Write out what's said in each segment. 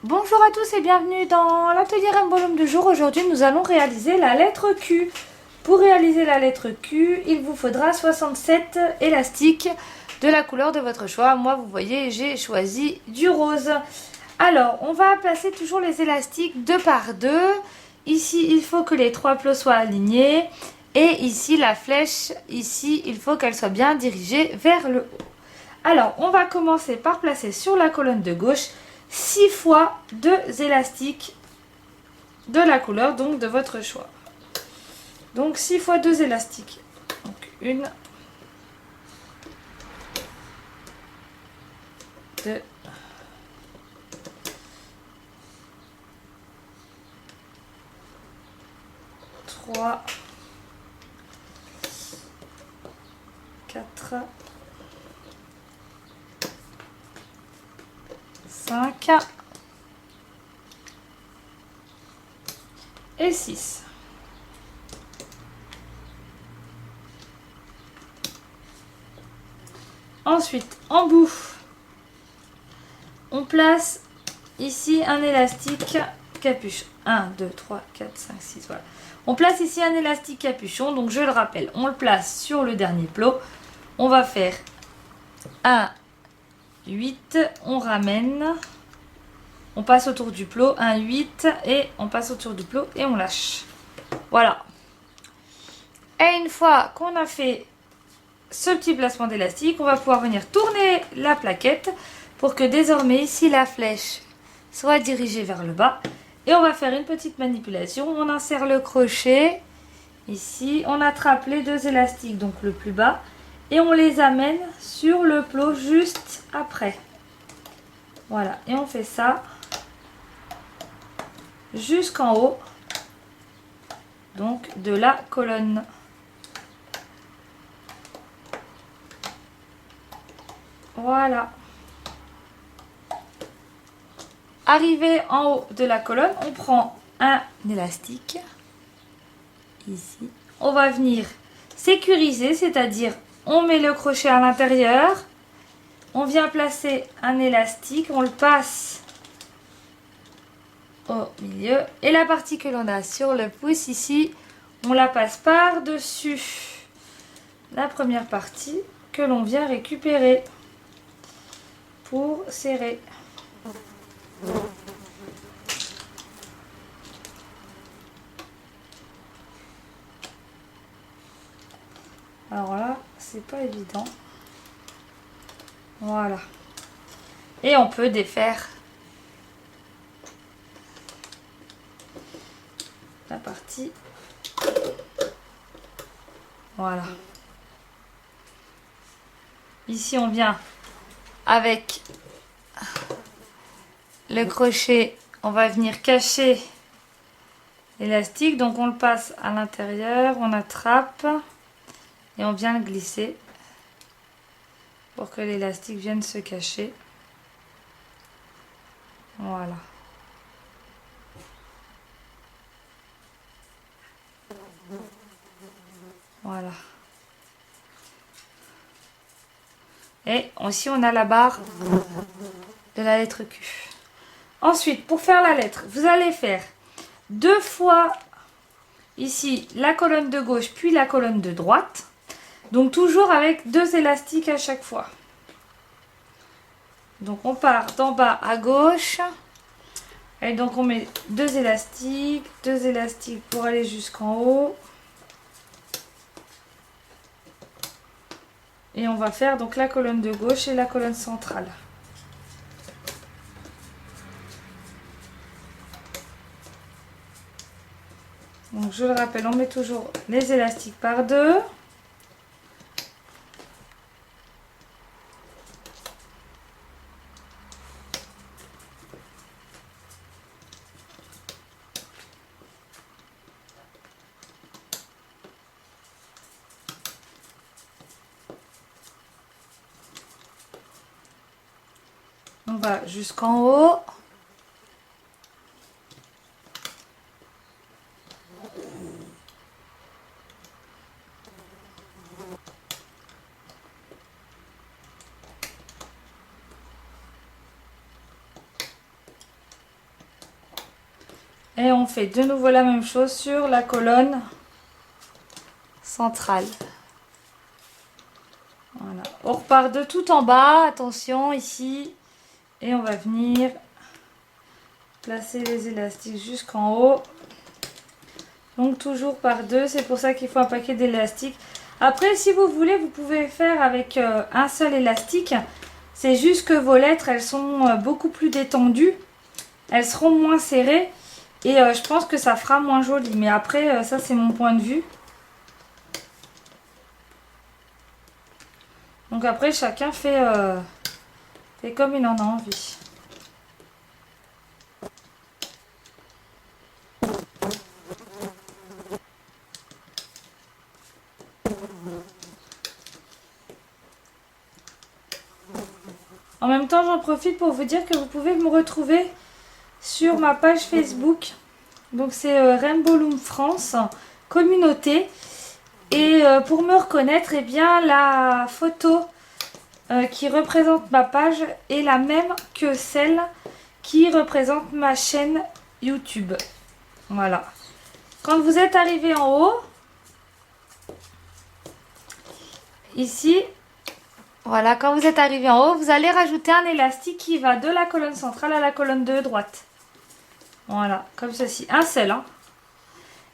Bonjour à tous et bienvenue dans l'atelier Rainbow du jour. Aujourd'hui, nous allons réaliser la lettre Q. Pour réaliser la lettre Q, il vous faudra 67 élastiques de la couleur de votre choix. Moi, vous voyez, j'ai choisi du rose. Alors, on va placer toujours les élastiques deux par deux. Ici, il faut que les trois plots soient alignés. Et ici, la flèche, ici, il faut qu'elle soit bien dirigée vers le haut. Alors, on va commencer par placer sur la colonne de gauche 6 fois 2 élastiques de la couleur, donc de votre choix. Donc 6 fois 2 élastiques. Donc 1, 2, 3, 4, 5 et 6. Ensuite, en bout, on place ici un élastique capuchon. 1, 2, 3, 4, 5, 6, voilà. On place ici un élastique capuchon, donc je le rappelle, on le place sur le dernier plot. On va faire 1, 8, on ramène, on passe autour du plot, 1, 8, et on passe autour du plot et on lâche. Voilà. Et une fois qu'on a fait ce petit placement d'élastique, on va pouvoir venir tourner la plaquette pour que désormais ici la flèche soit dirigée vers le bas. Et on va faire une petite manipulation. On insère le crochet ici, on attrape les deux élastiques, donc le plus bas, et on les amène sur le plot juste après. Voilà, et on fait ça jusqu'en haut, donc de la colonne. Voilà. Arrivé en haut de la colonne, on prend un élastique, ici. On va venir sécuriser, c'est-à-dire on met le crochet à l'intérieur, on vient placer un élastique, on le passe au milieu. Et la partie que l'on a sur le pouce ici, on la passe par-dessus la première partie que l'on vient récupérer pour serrer. Alors là, c'est pas évident. Voilà. Et on peut défaire la partie. Voilà. Ici, on vient avec le crochet, on va venir cacher l'élastique. Donc, on le passe à l'intérieur, on attrape et on vient le glisser pour que l'élastique vienne se cacher. Voilà. Voilà. Et aussi, on a la barre de la lettre Q. Ensuite, pour faire la lettre, vous allez faire 2 fois ici la colonne de gauche puis la colonne de droite. Donc toujours avec 2 élastiques à chaque fois. Donc on part d'en bas à gauche. Et donc on met 2 élastiques pour aller jusqu'en haut. Et on va faire donc la colonne de gauche et la colonne centrale. Donc je le rappelle, on met toujours les élastiques par deux. On va jusqu'en haut. Et on fait de nouveau la même chose sur la colonne centrale. Voilà. On repart de tout en bas, attention ici. Et on va venir placer les élastiques jusqu'en haut. Donc toujours par deux, c'est pour ça qu'il faut un paquet d'élastiques. Après, si vous voulez, vous pouvez faire avec un seul élastique. C'est juste que vos lettres, elles sont beaucoup plus détendues. Elles seront moins serrées. Et je pense que ça fera moins joli. Mais après, ça c'est mon point de vue. Donc après, chacun fait comme il en a envie. En même temps, j'en profite pour vous dire que vous pouvez me retrouver sur ma page Facebook. Donc c'est Rainbow Loom France, communauté. Et pour me reconnaître, eh bien la photo qui représente ma page est la même que celle qui représente ma chaîne YouTube. Voilà. Quand vous êtes arrivé en haut, ici, voilà, quand vous êtes arrivé en haut, vous allez rajouter un élastique qui va de la colonne centrale à la colonne de droite. Voilà, comme ceci, un seul. Hein.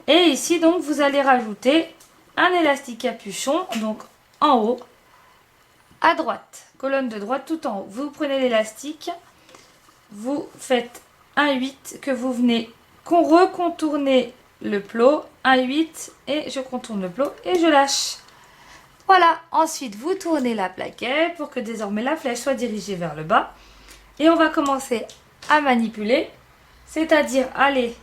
Et ici, donc, vous allez rajouter un élastique capuchon, donc en haut, à droite. Colonne de droite tout en haut. Vous prenez l'élastique, vous faites un 8 que vous venez recontourner le plot, un 8 et je contourne le plot et je lâche. Voilà, ensuite vous tournez la plaquette pour que désormais la flèche soit dirigée vers le bas. Et on va commencer à manipuler, c'est-à-dire aller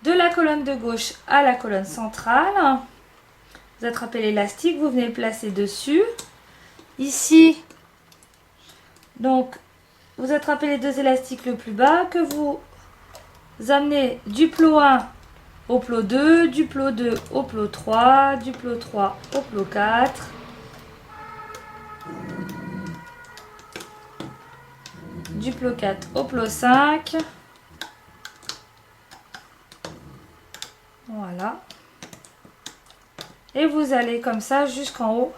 de la colonne de gauche à la colonne centrale. Vous attrapez l'élastique, vous venez le placer dessus. Ici, donc, vous attrapez les deux élastiques le plus bas, que vous amenez du plot 1 au plot 2, du plot 2 au plot 3, du plot 3 au plot 4. Du plot 4 au plot 5. Voilà. Et vous allez comme ça jusqu'en haut.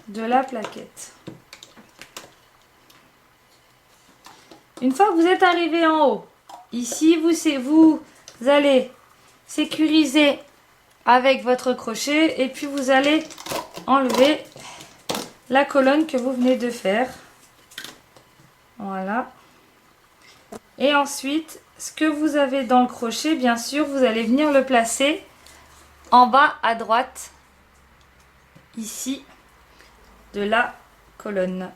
De la plaquette. Une fois que vous êtes arrivé en haut, ici vous allez sécuriser avec votre crochet et puis vous allez enlever la colonne que vous venez de faire. Voilà. Et ensuite, ce que vous avez dans le crochet, bien sûr, vous allez venir le placer en bas à droite, ici, de la colonne.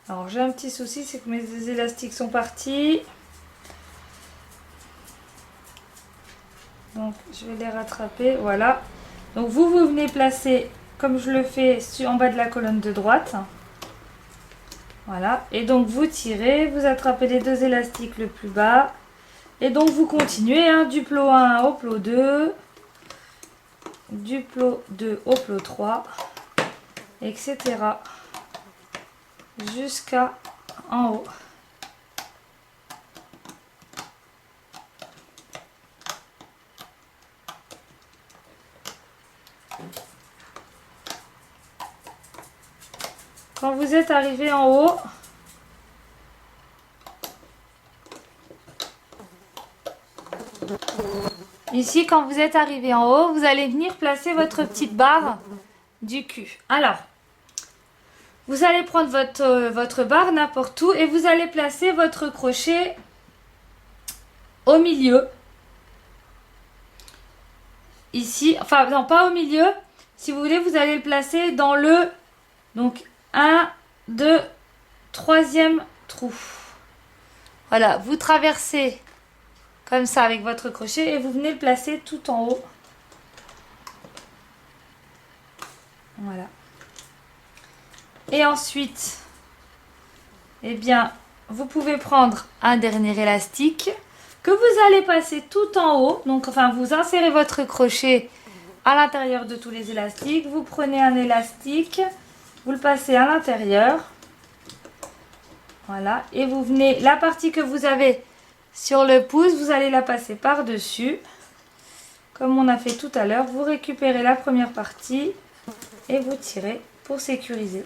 Alors j'ai un petit souci, c'est que mes élastiques sont partis. Donc je vais les rattraper, voilà. Donc vous venez placer, comme je le fais, en bas de la colonne de droite. Voilà, et donc vous tirez, vous attrapez les deux élastiques le plus bas. Et donc vous continuez, hein, du plot 1 au plot 2. Du plot 2 au plot 3, etc. Jusqu'à en haut. Quand vous êtes arrivé en haut, ici, quand vous êtes arrivé en haut, vous allez venir placer votre petite barre du cul. Alors, vous allez prendre votre barre n'importe où et vous allez placer votre crochet au milieu. Ici, enfin non, pas au milieu. Si vous voulez, vous allez le placer dans le, donc 1, 2, 3e trou. Voilà, vous traversez comme ça avec votre crochet et vous venez le placer tout en haut. Voilà. Et ensuite, eh bien, vous pouvez prendre un dernier élastique que vous allez passer tout en haut. Donc, enfin, vous insérez votre crochet à l'intérieur de tous les élastiques. Vous prenez un élastique, vous le passez à l'intérieur. Voilà. Et vous venez, la partie que vous avez sur le pouce, vous allez la passer par-dessus. Comme on a fait tout à l'heure, vous récupérez la première partie et vous tirez pour sécuriser.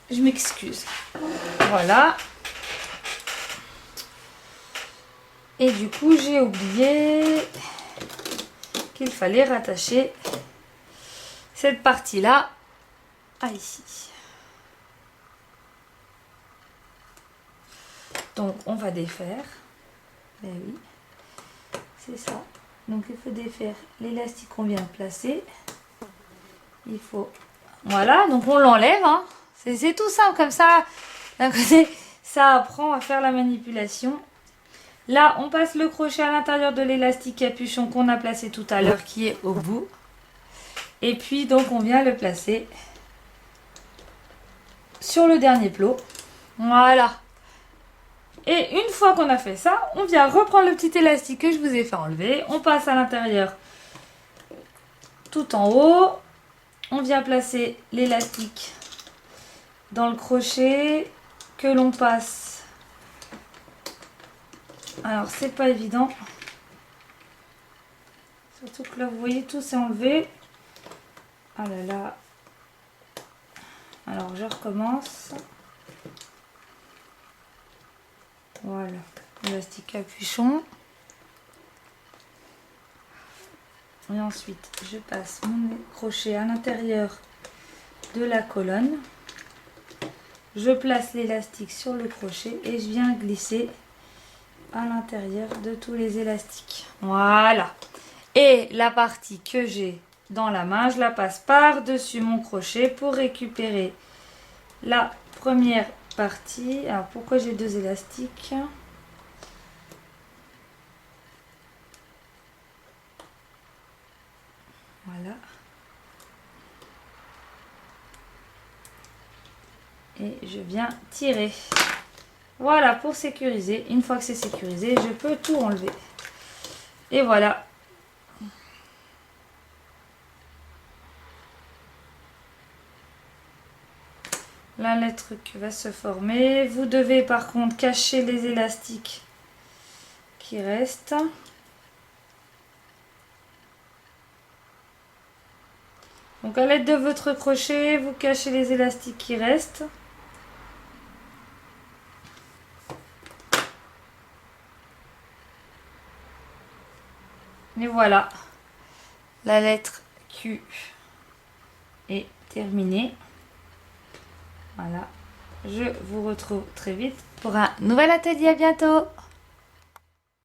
Je m'excuse. Voilà. Et du coup, j'ai oublié qu'il fallait rattacher cette partie-là à ici. Donc, on va défaire. Ben oui, c'est ça. Donc, il faut défaire l'élastique qu'on vient de placer. Il faut... Voilà, donc on l'enlève, hein. C'est tout simple comme ça. D'un côté, ça apprend à faire la manipulation. Là, on passe le crochet à l'intérieur de l'élastique capuchon qu'on a placé tout à l'heure, qui est au bout. Et puis, donc, on vient le placer sur le dernier plot. Voilà. Et une fois qu'on a fait ça, on vient reprendre le petit élastique que je vous ai fait enlever. On passe à l'intérieur tout en haut. On vient placer l'élastique dans le crochet que l'on passe. Alors c'est pas évident, surtout que là vous voyez tout s'est enlevé. Ah là là. Alors je recommence. Voilà, élastique capuchon. Et ensuite je passe mon crochet à l'intérieur de la colonne. Je place l'élastique sur le crochet et je viens glisser à l'intérieur de tous les élastiques. Voilà. Et la partie que j'ai dans la main, je la passe par-dessus mon crochet pour récupérer la première partie. Alors pourquoi j'ai deux élastiques? Voilà. Et je viens tirer. Voilà, pour sécuriser. Une fois que c'est sécurisé, je peux tout enlever. Et voilà. Là, le truc va se former. Vous devez par contre cacher les élastiques qui restent. Donc à l'aide de votre crochet, vous cachez les élastiques qui restent. Et voilà, la lettre Q est terminée. Voilà, je vous retrouve très vite pour un nouvel atelier. À bientôt.